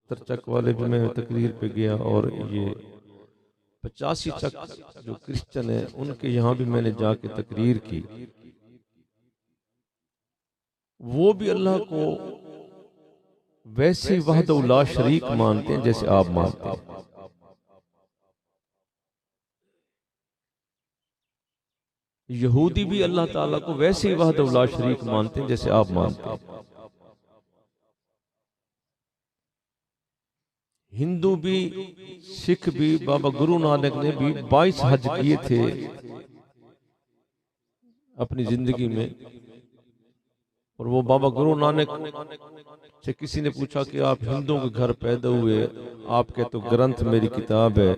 70 चक वाले भी मैं तकरीर पे गया, और ये 85 चक जो क्रिश्चियन है उनके यहाँ भी मैंने जाके तकरीर की। वो भी अल्लाह को वैसे वहदहू ला शरीक मानते हैं जैसे आप मानते हैं। यहूदी भी अल्लाह ताला को वैसे ही वहदहू ला शरीक मानते हैं जैसे आप मानते हैं। हिंदू भी, सिख भी, बाबा गुरु नानक ने भी 22 हज किए थे अपनी जिंदगी में। और वो बाबा गुरु नानक से किसी ने पूछा कि आप हिंदुओं के घर पैदा हुए, आपके तो ग्रंथ मेरी किताब है,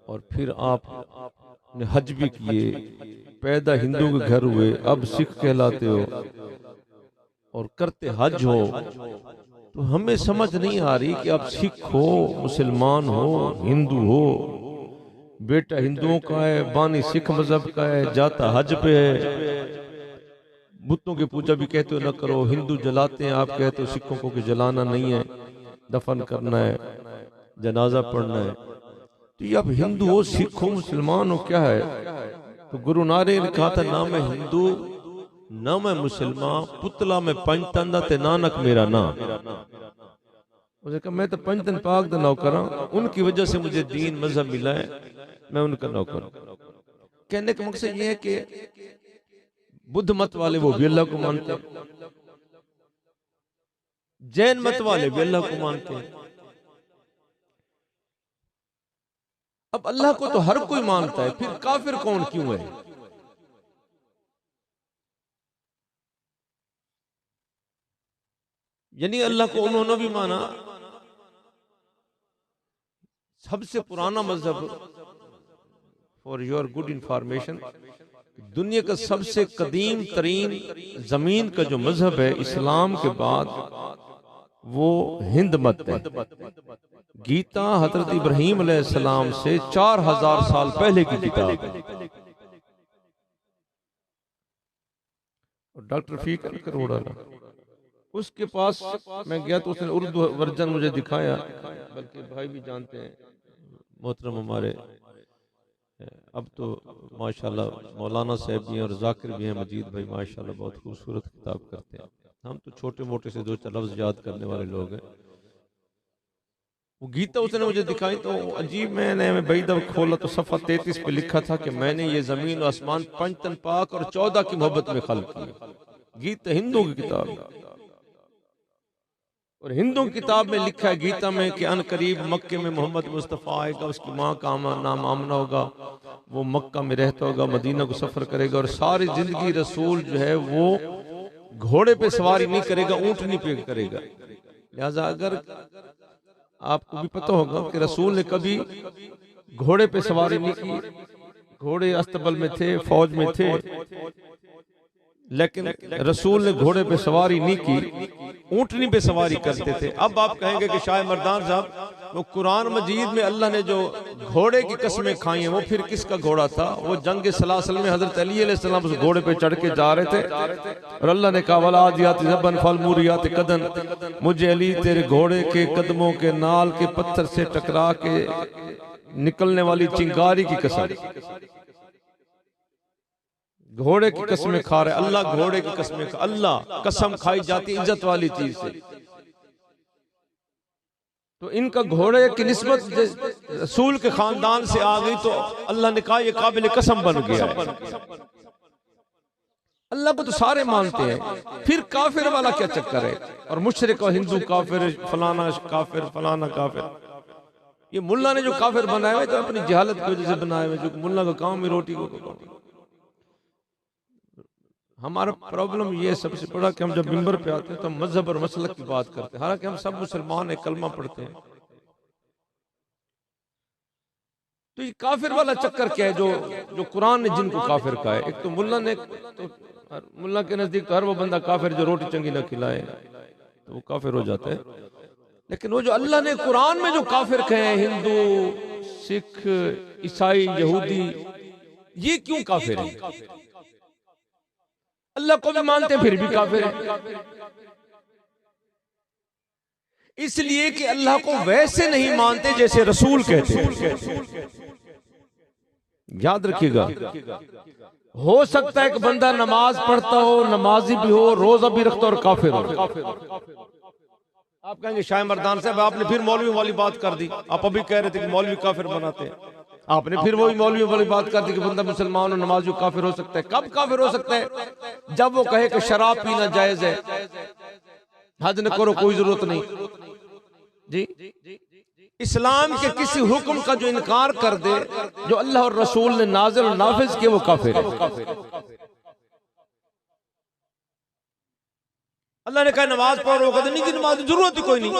और फिर आपने हज भी किए, पैदा हिंदू के घर हुए, अब सिख कहलाते हो और करते हज हो, तो हमें समझ नहीं आ रही कि आप सिख हो, मुसलमान हो, हिंदू हो। बेटा हिंदुओं का है, बानी सिख मजहब का है, जाता हज पे है। बुतों की पूजा भी कहते हो न करो, हिंदू जलाते हैं, आप कहते हो सिखों को कि जलाना नहीं है, दफन करना है, जनाजा पढ़ना है। तो ये आप हिंदू हो, सिख हो, मुसलमान हो, क्या है? तो गुरु नानक ने कहा था, ना मैं हिंदू ना मैं मुसलमान, पुतला में पंचतंदा ते नानक मेरा नाम। उसने कहा मैं तो पंचतन पाक का नौकर हूं, उनकी वजह से मुझे दीन मजहब मिला है, मैं उनका नौकर हूं। कहने का मकसद ये है कि बुद्ध मत वाले वो भी अल्लाह को मानते हैं, जैन मत वाले भी अल्लाह को मानते हैं। अब अल्लाह को तो हर कोई मानता है, फिर काफिर कौन क्यों है? यानी अल्लाह को उन्होंने भी माना। सबसे पुराना मजहब, फॉर योर गुड इंफॉर्मेशन, दुनिया का सबसे कदीम तरीन जमीन का जो मजहब है इस्लाम के बाद, वो हिंद मत है। गीता हजरत इब्राहीम अलैहिस्सलाम से 4000 साल पहले की किताब है। डॉक्टर फीकर करोड़ा उसके पास मैं गया तो उसने उर्दू वर्जन मुझे दिखाया, बल्कि भाई भी जानते हैं मोहतरम हमारे, अब तो माशाल्लाह मौलाना साहब भी हैं और जाकिर भी हैं, मजीद भाई माशाल्लाह बहुत खूबसूरत किताब करते हैं। हम तो छोटे मोटे से 2-4 लफ्ज याद करने वाले लोग हैं। वो गीता उसने मुझे दिखाई तो अजीब, मैं भाई जब खोला तो सफ़ा 33 पे लिखा था कि मैंने ये जमीन और आसमान पंचतन पाक और 14 की मोहब्बत में खल्क किया। गीता हिंदू की किताब है, और हिंदू किताब में लिखा है गीता में कि अन करीब मक्के में मोहम्मद मुस्तफ़ा आएगा, उसकी माँ का नाम आमना होगा, वो मक्का में रहता होगा, मदीना को सफर करेगा, और सारी जिंदगी रसूल जो है वो घोड़े पे सवारी नहीं करेगा, ऊंटनी पे करेगा। लिहाजा अगर आपको भी पता होगा कि रसूल ने कभी घोड़े पे सवारी नहीं की, घोड़े अस्तबल में थे, फौज में थे, लेकिन रसूल ने घोड़े पे सवारी नहीं की, ऊंटनी पे सवारी करते थे। अब आप कहेंगे कि शाह मर्दान साहब, वो कुरान मजीद में अल्लाह ने जो घोड़े की कस्में खाई हैं वो फिर किसका घोड़ा था? वो जंग सलासल में हजरत अली अलैहिस्सलाम उस घोड़े पे चढ़ के जा रहे थे, और अल्लाह ने कहा वला आदियात ज़बन फल मूरियात कदन, मुझे अली तेरे घोड़े के कदमों के नाल के पत्थर से टकरा के निकलने वाली चिंगारी की कसम। घोड़े की कसमें खा रहे अल्लाह, घोड़े की कसमें खा, अल्लाह कसम खाई जाती इज्जत वाली चीज से। तो इनका घोड़े की निस्बत रसूल के खानदान से आ गई तो अल्लाह ने कहा ये काबिल कसम बन गया है। अल्लाह को तो सारे मानते हैं, फिर काफिर वाला क्या चक्कर है? और मुशरिक और हिंदू काफिर, फलाना काफिर, फलाना काफिर। ये मुल्ला ने जो काफिर बनाए हुए तो अपनी जहालत की वजह से बनाए हुए, जो मुल्ला का काम ही रोटी को। हमारा प्रॉब्लम ये सबसे बड़ा कि हम जब मिंबर पे आते हैं तो मजहब और मसलक की बात करते हैं, हालांकि हम सब मुसलमान हैं, कलमा पढ़ते हैं। तो ये काफिर वाला चक्कर क्या है जो कुरान ने जिनको काफिर कहा है? एक तो मुल्ला ने, तो मुल्ला के नजदीक तो हर वो बंदा काफिर जो रोटी चंगी ना खिलाए तो वो काफिर हो जाता है। लेकिन वो जो अल्लाह ने कुरान में जो काफिर कहे हैं, हिंदू, सिख, ईसाई, यहूदी, ये क्यों काफिर है? अल्लाह को भी मानते हैं फिर भी काफिर है। इसलिए कि अल्लाह को वैसे नहीं मानते जैसे रसूल कहते हैं। याद रखिएगा, हो सकता है कि बंदा नमाज पढ़ता हो, नमाजी भी हो, रोजा भी रखता हो और काफिर हो। आप कहेंगे शाह मर्दान साहब आपने फिर मौलवी वाली बात कर दी। आप अभी कह रहे थे कि मौलवी काफिर बनाते हैं, आपने फिर वही मौलवी वाली बात कर दी कि बंदा मुसलमान और नमाजी काफिर हो सकता है। कब काफिर हो सकता है? जब वो कहे कि शराब पीना जायज है, हज न करो, कोई जरूरत नहीं जी। इस्लाम के किसी हुक्म का जो इनकार कर दे जो अल्लाह और रसूल ने नाज़िल और नाफिज किए, वो काफिर है। अल्लाह ने कहा नमाज पढ़ो, वो कहते नहीं कि नमाज की जरूरत ही कोई नहीं,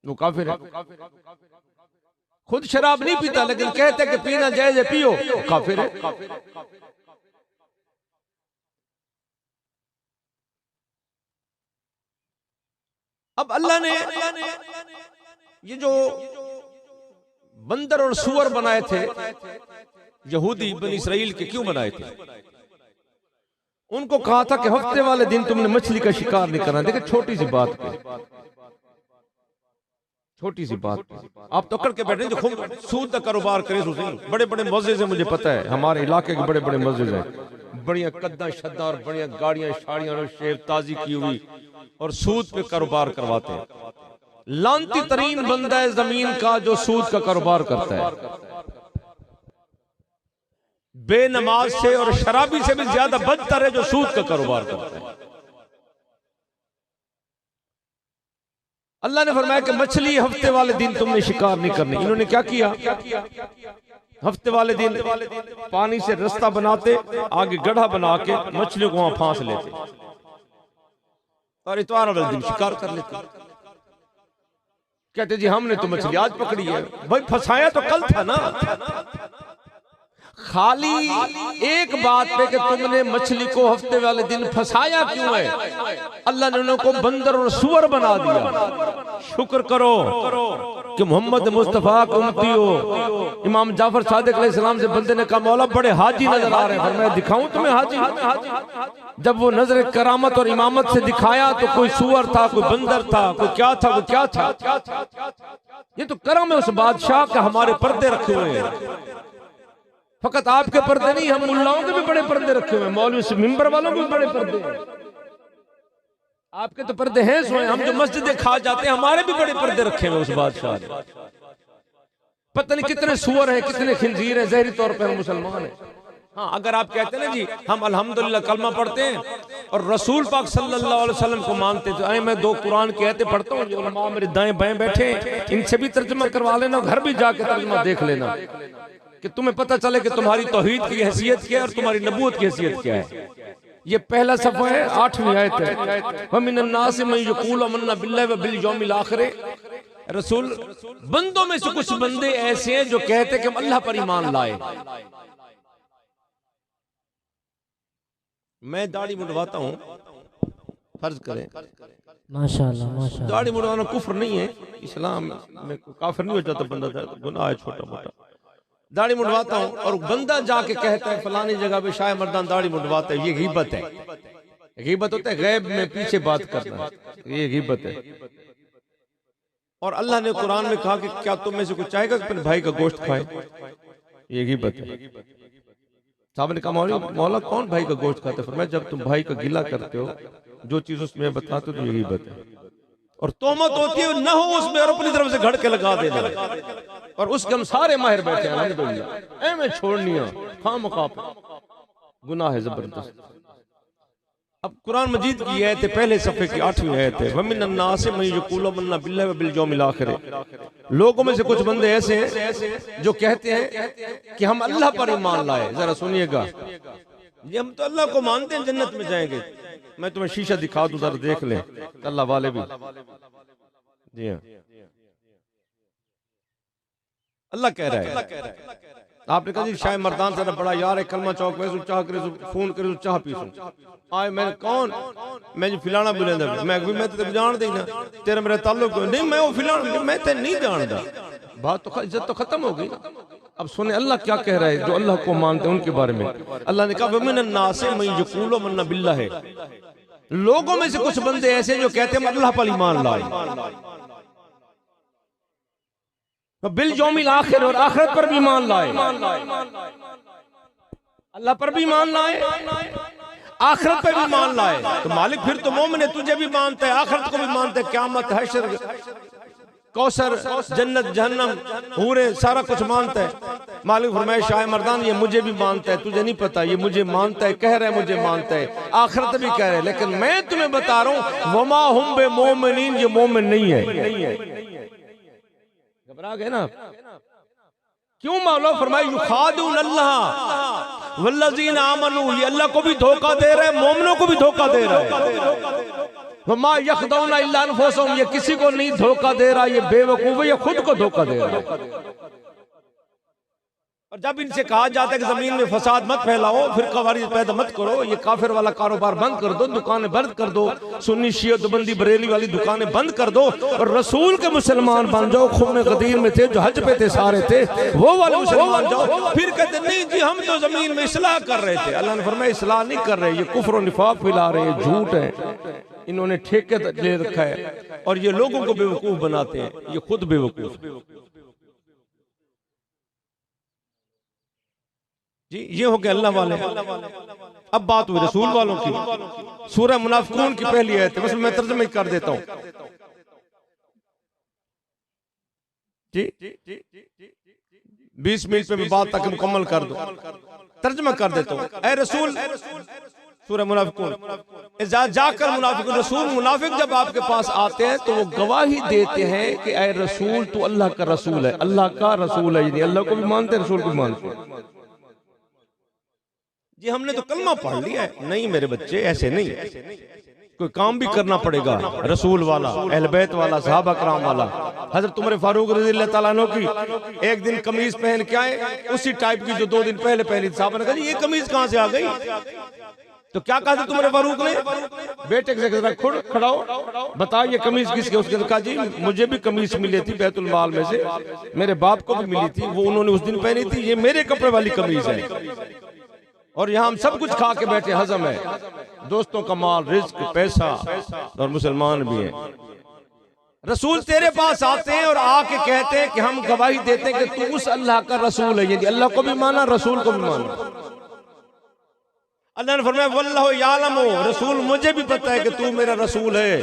वो काफिर है। खुद शराब नहीं पीता लेकिन कहते कि पीना जायज है, पियो, काफिर है। अब अल्लाह ने ये जो बंदर और सुअर बनाए थे यहूदी बनी इसराइल के, क्यों बनाए थे? उनको कहा था कि हफ्ते वाले दिन तुमने मछली का शिकार नहीं करना। देखिए छोटी सी बात पे, छोटी सी बात पे आप तो अकड़ के बैठे जो खूब सूद का कारोबार करे। बड़े बड़े मस्जिद है, मुझे पता है हमारे इलाके के बड़े बड़े मस्जिद हैं, बढ़िया कद्दा शद्दा और बढ़िया गाड़ियां शाड़ियां और शेव ताजी की हुई, और सूद पे कारोबार करवाते हैं। लांती तरीन बंदा है जमीन का जो सूद का कारोबार करता है, बेनमाज से और शराबी से भी ज्यादा बदतर है जो सूद का कारोबार करता है। अल्लाह ने फरमाया कि मछली हफ्ते वाले दिन तुमने शिकार नहीं करनी। इन्होंने क्या किया? हफ्ते वाले दिन पानी से रास्ता बनाते, आगे गड्ढा बना के मछलियों को वहां फांस लेते और इतवार वाले दिन शिकार कर लेते। कहते जी हमने तो मछली आज पकड़ी है। भाई फंसाया तो कल था ना, खाली एक बात पे कि तुमने मछली को हफ्ते वाले दिन फंसाया क्यों है? अल्लाह ने उनको बंदर और सुअर बना दिया। शुक्र करो कि मोहम्मद मुस्तफा को उम्मती हो। इमाम जाफर सादिक अलैहिस्सलाम से बंदे ने कहा मौला बड़े हाजी नजर आ रहे हैं, मैं दिखाऊं तुम्हें हाजी? जब वो नजर करामत और इमामत से दिखाया तो कोई सुअर था, कोई बंदर था, कोई क्या था, कोई क्या था। ये तो करम है उस बादशाह का, हमारे पर्दे रखे हुए हैं। फकत आपके पर्दे नहीं, हम मुल्लाओं के भी बड़े पर्दे रखे हुए हैं, मौलवी से मिंबर वालों के भी बड़े पर्दे हैं। आपके तो पर्दे हैं सोए, हम जो मस्जिदें खा जाते हैं हमारे भी बड़े पर्दे रखे हुए उस बादशाह ने। पता नहीं कितने सुअर हैं, कितने खिंजीर हैं, जहरी तौर पर हम मुसलमान हैं। हाँ, अगर आप कहते हैं ना जी हम अल्हम्दुलिल्लाह कलमा पढ़ते हैं और रसूल पाक सल्लल्लाहु अलैहि वसल्लम को मानते हैं, तो मैं 2 कुरान के आयतें पढ़ता हूँ, जो उलमा मेरे दाएं बाएं बैठे हैं इनसे भी तर्जुमा करवा लेना, घर भी जाके तर्जुमा देख लेना कि तुम्हें पता चले कि तुम्हारी तौहीद की हैसियत क्या है और तुम्हारी नबूवत की हैसियत क्या है। ये पहला सफ़ा है, 8वीं आयत है। वमिनन नासि मन यक़ूलु आमन्ना बिल्लाहि व बिल यौमिल आखिर। रसूल, बंदों में से कुछ बंदे ऐसे हैं जो कहते कि हम अल्लाह पर ईमान लाए। मैं दाढ़ी मुंडवाता हूँ, फर्ज करें माशाअल्लाह माशाअल्लाह, दाढ़ी मुंडवाना कुफ्र नहीं है, इस्लाम में काफिर नहीं हो जाता बंदा, गुनाह है छोटा मोटा। दाढ़ी मुंडवाता हूँ और बंदा जाके कहता है फलानी जगह पे शाह मर्दान दाढ़ी मुंडवाता है, ये गीबत है। गीबत होता है गैब में पीछे बात करना, ये गीबत है। और अल्लाह ने कुरान में कहा कि क्या तुम में से कुछ चाहेगा कि अपने भाई का गोश्त खाए? ये गीबत है। साहब ने कहा मौला कौन भाई का गोश्त खाता है? फरमाया जब तुम भाई का गिला करते हो, जो चीज उसमें बताते हो तो ये गीबत है। और तोहमत होती है न हो उसमें और अपनी तरफ से घड़ के लगा देना, और उसके हम सारे माहिर बैठे हैं अल्हम्दुलिल्लाह। ऐ मैं छोड़नी खामखा गुनाह है जबरदस्त। अब कुरान मजीद की आयत है, पहले सफ़े की 8वीं आयत है, वमिनन नासि मन यक़ूलु आमन्ना बिल्लाहि व बिल यौमिल आखिर। लोगों में से कुछ बंदे ऐसे हैं जो कहते हैं कि हम अल्लाह पर ईमान लाए। जरा सुनिएगा, ये हम तो अल्लाह को मानते हैं, जन्नत में जाएंगे। मैं तुम्हें शीशा दिखा दूं, जरा देख ले, अल्लाह वाले भी। जी हाँ, अल्लाह कह रहा है। आपने कहा जी शाह मर्दान से बड़ा यार है, कलमा चौक में चाह करे फोन करे चाह पीसूं आए। मैं कौन? मैं जी फिलाना बुलेंदा, मैं तो जान देना तेरा मेरा ताल्लुक नहीं, मैं वो फिलाना, मैं ते नहीं जानता। बात तो इज्जत तो खत्म हो गई। अब सुने अल्लाह क्या कह रहा है, जो अल्लाह को मानते हैं उनके बारे में। अल्लाह ने कहा वमिनन नासि मन यक़ूलु आमन्ना बिल्लाहि, लोगों में से कुछ बंदे ऐसे जो कहते हैं अल्लाह पर ईमान लाए, बिल यौमिल आखिर और आखिरत पर भी ईमान लाए, अल्लाह पर भी ईमान लाए, आखिरत पर भी ईमान लाए। तो मालिक फिर तो मोमिन है, तुझे भी मानता है, आखिरत को भी मानता है, क़यामत हश्र कौसर जन्नत जहन्नम हूरे सारा कुछ मानता है। मालिक फरमाए शाह मर्दान ये मुझे भी मानता है, तुझे नहीं पता, ये मुझे मानता है, कह रहा है मुझे मानता है, आखिरत भी कह रहे हैं, लेकिन मैं तुम्हें बता रहा हूं वमा हुम बे मोमिनीन, ये मोमिन नहीं है। घबरा गए ना? क्यों? मौला फरमाए युखादून अल्लाह वल्लज़ीना आमनू, ये अल्लाह को भी धोखा दे रहा है, मोमिनों को भी धोखा दे रहा है। वमा यखदऊना इल्ला अनफुसहुम, ये किसी को नहीं धोखा दे रहा, ये बेवकूफ है, ये खुद को धोखा दे रहा है। और जब इनसे कहा जाता है कि जमीन में फसाद मत फैलाओ, फिर कवारीज पैदा मत करो, ये काफिर वाला कारोबार बंद कर दो, दुकानें बंद कर दो, सुन्नी शियत बंदी बरेली वाली दुकानें बंद कर दो और रसूल के मुसलमान बन जाओ। खून गदीर में थे जो हज पे थे सारे थे, वो वाले मुसलमान जाओ। फिर कहते नहीं जी हम तो जमीन में इस्लाह कर रहे थे। अल्लाह ने फरमाया इस्लाह नहीं कर रहे, ये कुफ्र और निफाक फैला रहे हैं, झूठ है, इन्होंने ठेके ले रखा है और ये लोगों को बेवकूफ बनाते हैं, ये खुद बेवकूफ। जी ये हो गया अल्लाह वाले। अब बात हुई रसूल वालों की। सूरह मुनाफिकून की पहली आयत है, बस मैं तर्जुमा कर देता हूं। जी 20 मिनट में बात तक मुकम्मल कर दो, तर्जुमा कर देता हूं। ऐ रसूल, सूरह मुनाफिकून, जाकर मुनाफिक रसूल, मुनाफिक जब आपके पास आते हैं तो वो गवाही देते हैं कि ऐ रसूल तू अल्लाह का रसूल है, अल्लाह का रसूल है, यानी अल्लाह को भी मानते हैं, रसूल को भी मानते हैं। जी हमने तो कलमा पढ़ लिया है। नहीं मेरे बच्चे, ऐसे नहीं, कोई काम भी करना पड़ेगा। रसूल वाला, अहले बैत वाला, सहाबा कराम वाला। हजरत उमर फारूक रज़ियल्लाहु ताला अन्हु की एक दिन कमीज पहन के आए, उसी टाइप की जो 2 दिन पहले पहनी। साहब ने कहा ये कमीज कहां से आ गई? तो क्या कहा था उमर फारूक ने? बेटे के जरा खड़ा हो, बता ये कमीज किसके? उसने कहा जी मुझे भी कमीज मिली थी बैतुल माल में से, मेरे बाप को भी मिली थी, वो उन्होंने उस दिन पहनी थी, ये मेरे कपड़े वाली कमीज है। और यहाँ हम सब कुछ खा के बैठे, हजम है, दोस्तों का माल, रिज्क, पैसा, और मुसलमान भी हैं। रसूल तेरे पास आते हैं और आके कहते हैं कि हम गवाही देते हैं कि तू उस अल्लाह का रसूल है, यानी अल्लाह को भी माना, रसूल को भी माना। अल्लाह ने फरमाया वल्लाहु यालमु, रसूल मुझे भी पता है कि तू मेरा रसूल है।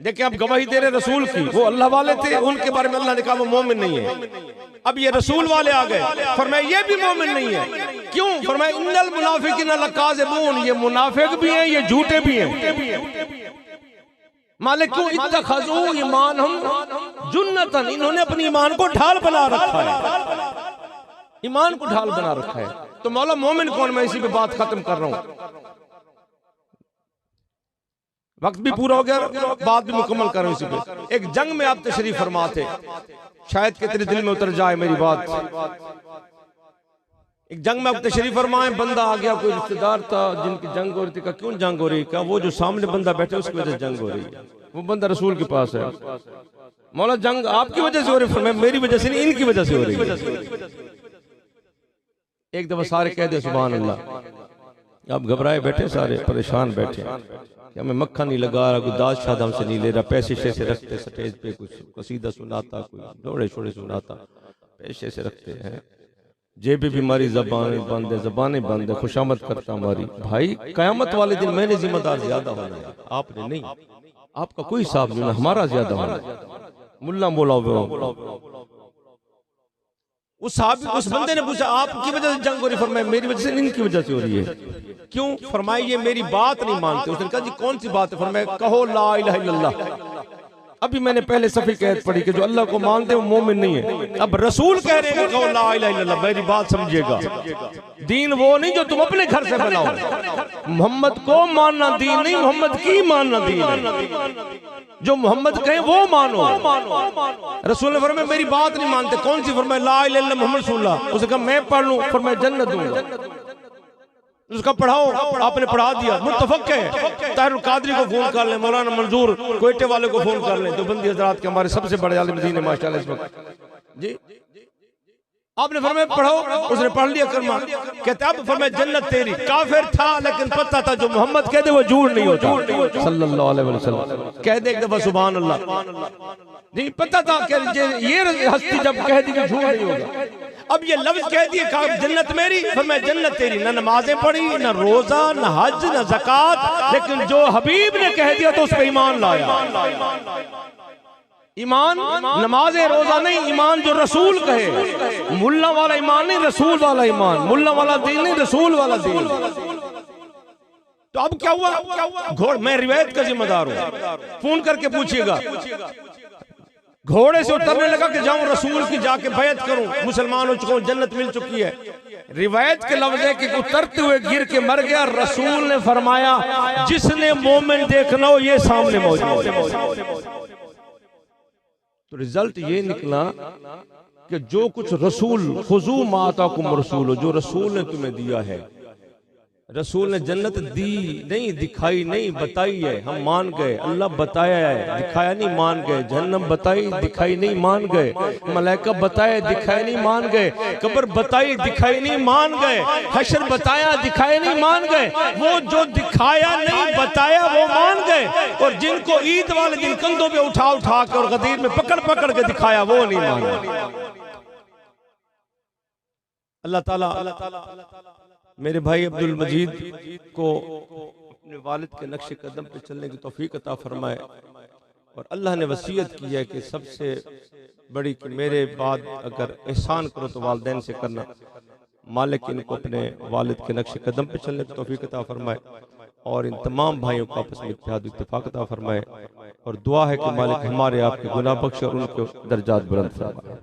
देखिए आप गवाही दे रहे रसूल की, वो अल्लाह वाले थे, उनके बारे में अल्लाह ने कहा वो मोमिन नहीं है। अब ये रसूल वाले आ गए, फरमाया ये भी मोमिन नहीं है। क्यों? फरमाया इन्नल मुनाफिकीना लकाज़िबून, ये मुनाफिक भी हैं, ये झूठे भी हैं। मालिक क्यों? इत्तखज़ू ईमानहुम जुन्नतन, इन्होंने अपनी ईमान को ढाल बना रखा है, ईमान को ढाल बना रखा है। तो मौला मोमिन कौन? मैं इसी पे बात खत्म कर रहा हूं, वक्त भी पूरा हो गया, बात भी मुकम्मल कर रहा हूं इसी पे। एक जंग में आप तशरीफ फरमा थे, शायद कि तेरे दिल में उतर जाए मेरी बात। एक जंग में आप तशरीफ फरमाए, बंदा आ गया, कोई रिश्तेदार था जिनकी जंग हो रही थी। का क्यों जंग हो रही है? का वो जो सामने बंदा बैठे उसकी वजह से जंग हो रही है। वो बंदा रसूल के पास है। मौला जंग आपकी वजह से हो रही है? मेरी वजह से नहीं, इनकी वजह से हो रही है। एक दफा सारे कह दे सुभान अल्लाह। अब घबराए बैठे, सारे परेशान बैठे, हमें मक्खा नहीं लगा रहा, कोई दाद शाद हमसे नहीं ले रहा, पैसे शैसे रखते स्टेज पे, कुछ कसीदा सुनाता, कोई दौड़े छोड़े सुनाता, पैसे से रखते हैं, जेबें भी हमारी जबानें बंद है, जबानें बंद है, खुशामद करता हमारी। भाई कयामत वाले दिन मैंने जिम्मेदार ज्यादा होना है, आपने नहीं, आपका कोई हिसाब नहीं, हमारा ज्यादा होना है। मुल्ला बोला उस बंदे ने पूछा आपकी वजह से जंग हो रही? फरमाया मेरी वजह से, इनकी वजह से हो रही है। क्यों? फरमाया ये मेरी बात नहीं मानते। उसने कहा जी कौन सी बात है? फरमाया कहो ला इलाहा इल्लल्लाह। अभी मैंने पहले सफी कहत पढ़ी कि जो अल्लाह को मानते हैं वो मोमिन नहीं है। अब रसूल कह रहे हैं कहो ला इलाहा इल्लल्लाह। मेरी बात समझिएगा, दीन वो नहीं जो तुम अपने घर से बनाओ, मोहम्मद को मानना दीन नहीं, मोहम्मद की मानना दीन है। जो मोहम्मद कहे वो मानो। रसूल ने फरमाया मेरी बात नहीं मानते। कौन सी? फरमाया ला इलाहा इल्लल्लाह मोहम्मद रसूलुल्लाह। उसने कहा मैं पढ़ लूं? फरमाया जन्नत दूंगा। उसका पढ़ाओ, आपने पढ़ा दिया, मुत्तफक है। ताहिरुल कादरी को फोन कर ले, मौलाना मंजूर कोयटे वाले को फोन कर ले, जो बंदी हजरात के हमारे सबसे बड़े आलिम दीन है माशाल्लाह इस वक्त जी। आपने फरमाया पढ़ो, उसने पढ़ लिया कलमा। कहते अब फरमाया जन्नत तेरी। काफिर था लेकिन पता था जो मोहम्मद कह दे वो झूठ नहीं होता सल्लल्लाहु अलैहि वसल्लम। कह दे एक दफा सुभान अल्लाह, नहीं पता था कि ये हस्ती जब कह दी कि झूठ नहीं होगा। अब ये लफ्ज कह दिए कहा जन्नत मेरी, फरमाया जन्नत तेरी। ना नमाजें पढ़ी, ना रोजा, ना हज, ना ज़कात, लेकिन जो हबीब ने कह दिया तो उस पे ईमान लाया। ईमान नमाज रोजा नहीं, ईमान जो रसूल कहे। मुल्ला वाला ईमान नहीं, रसूल वाला ईमान। मुल्ला वाला दीन नहीं, रसूल वाला दीन। तो अब क्या हुआ? घोड़, मैं रिवायत का जिम्मेदार हूं, फोन करके पूछिएगा। घोड़े से उतरने लगा कि जाऊं रसूल की जाके बैत करूं, मुसलमान हो चुका हूं, जन्नत मिल चुकी है। रिवायत के लफ्ज है कि उतरते हुए गिर के मर गया। रसूल ने फरमाया जिसने मोमिन देखना हो ये सामने मौजूद है। तो रिजल्ट ये निकला कि जो कुछ रसूल, खुजू मा आताकुम रसूल, जो रसूल ने तुम्हें दिया है, रसूल ने जन्नत दी नहीं, दिखाई नहीं, बताई है, हम मान गए। अल्लाह बताया है, दिखाया नहीं, मान गए। जहन्नम बताई, दिखाई नहीं, मान गए। मलाइका बताया, दिखाई नहीं, मान गए। कब्र बताई, दिखाई नहीं, मान गए। हशर बताया, दिखाया नहीं, मान गए। वो जो दिखाया नहीं, बताया, वो मान गए। और जिनको ईद वाले दिन कंधों पे उठा उठा कर और गदीर में पकड़ पकड़ के दिखाया, वो नहीं माना। अल्लाह ताला मेरे भाई अब्दुल मजीद को अपने वालिद के नक्शे कदम पे चलने की तौफीक अता फरमाए। और अल्लाह ने वसीयत की है कि सबसे बड़ी कि मेरे बाद अगर एहसान करो तो वालिदैन से करना। मालिक इनको अपने वालिद के नक्शे कदम पे चलने की तौफीक अता फरमाए और इन तमाम भाइयों को आपस में इत्तेहाद इत्तेफाक अता फरमाए। और दुआ है कि मालिक हमारे आपके गुनाह बख्श और उनके दर्जात बुलंद फरमाए।